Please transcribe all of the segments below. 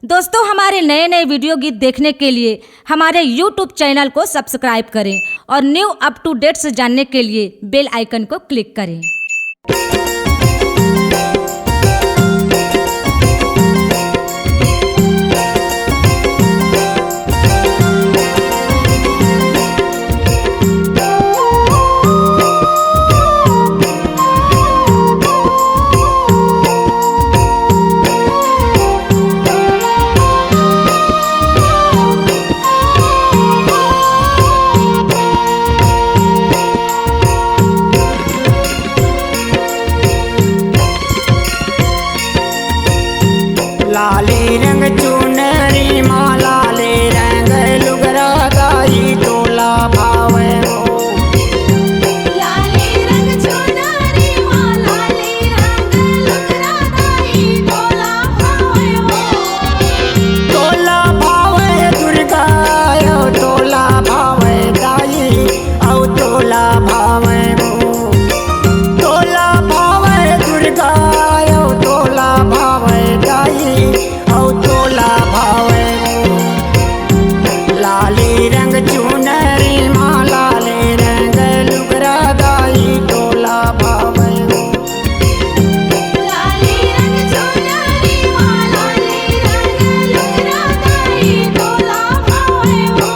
दोस्तों, हमारे नए नए वीडियो गीत देखने के लिए हमारे YouTube चैनल को सब्सक्राइब करें और न्यू अप टू डेट्स जानने के लिए बेल आइकन को क्लिक करें। लाले रंग चुनरी माँ लाले रंग लुगरा दाई तोला भावे हो। लाले रंग चुनरी माँ लाले रंग लुगरा दाई तोला भावे हो। तोला भावे दुर्गा औ तोला भावे दाई औ तोला भावे हो। तोला भावे दुर्गा औ तोला भावे दाई औ तोला भावे हो। लाले रंग चुनरी माँ लाले रंग लुगरा दाई तोला भावे हो। लाले रंग चुनरी माँ लाले रंग लुगरा दाई तोला भावे हो।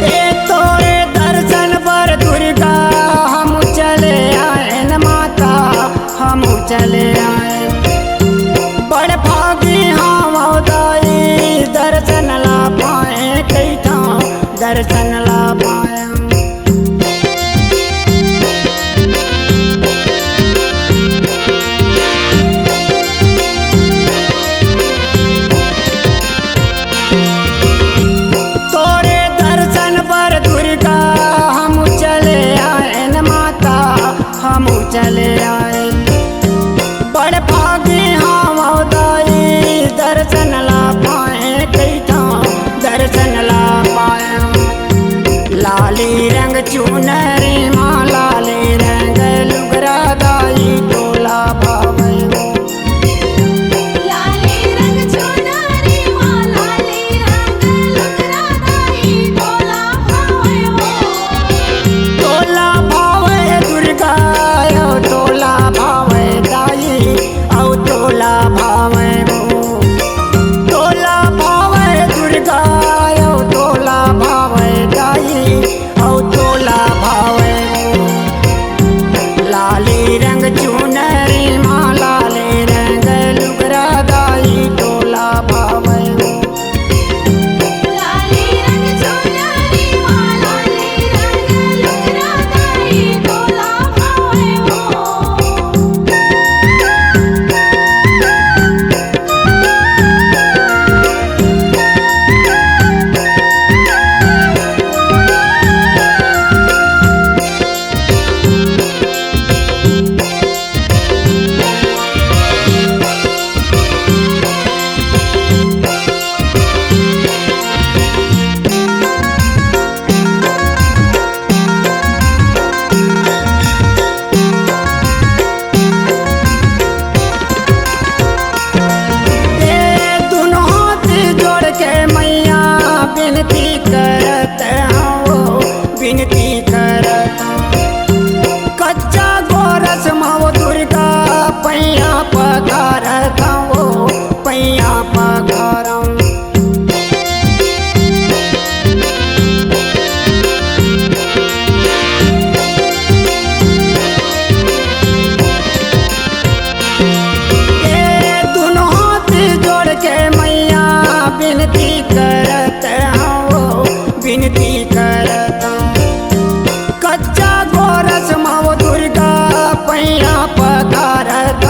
ए तोरे दर्शन पर दुर्गा हम चले आए न माता हम चले आए। बड़ भागी हम दाई दर्शन ला पाए कैठा दर्शन ला पाए। तोरे दर्शन पर दुर्गा हम चले आए न माता हम चले आए। बड़ भागी हम दाई दर्शन ला पाए कैठा दर्शन ला पाए। लाली रंग चुनरी माँ लाले रंग लुगरा दाई तोला भावे हो। लाले रंग चुनरी माँ लाले रंग लुगरा दाई तोला भावे हो। तोला भावे दुर्गा औ तोला भावे दाई औ तोला भावे हो। तोला भावे दुर्गा औ तोला भावे दाई औ तोला भावे हो। लाले रंग चुनरी माँ लाले रंग लुगरा दाई तोला भावे हो। लाले रंग चुनरी माँ लाले रंग लुगरा दाई तोला भावे हो। ए दुनो हाथ जोड़ के मैया विनती करत हो विनती करत हूँ। कच्चा गोरस माओ दुर्गा पैया पखारत हो पैया पखारम। ए दुनो हाथ जोड़ के मैया विनती करत हो विनती करत हूँ। कच्चा गोरस माओ दुर्गा पैया पखारत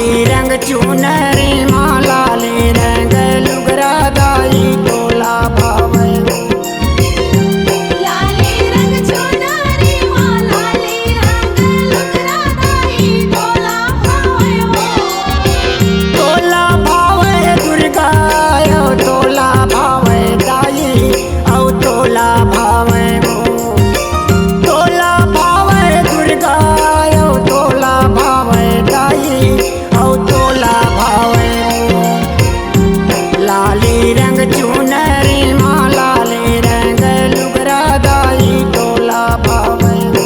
लाली रंग चुनरी माँ लाली रंग लुगरा दाई तोला भावे लाली रंग चुनरी माँ लाली रंग लुगरा दाई तोला भावे हो तोला भावे दुर्गा औ तोला भावे दाई औ तोला भावे हो तोला भावे दुर्गा औ तोला भावे दाई औ तोला भावे हो लाली रंग चुनरी माँ लाली रंग लुगरा दाई तोला भावे हो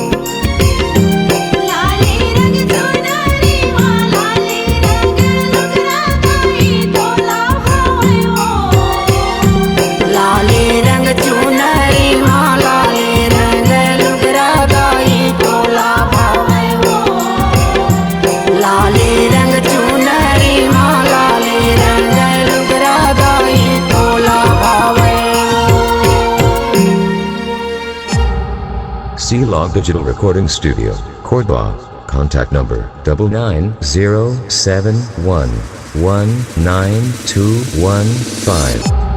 लाली रंग चुनरी माँ लाली रंग लुगरा दाई तोला भावे हो लाली रंग चुनरी माँ लाली रंग लुगरा दाई तोला भावे हो लाली रंग चुनरी माँ लाली रंग लुगरा दाई तोला भावे C-Log Digital Recording Studio, Cordoba. Contact number 99071192115.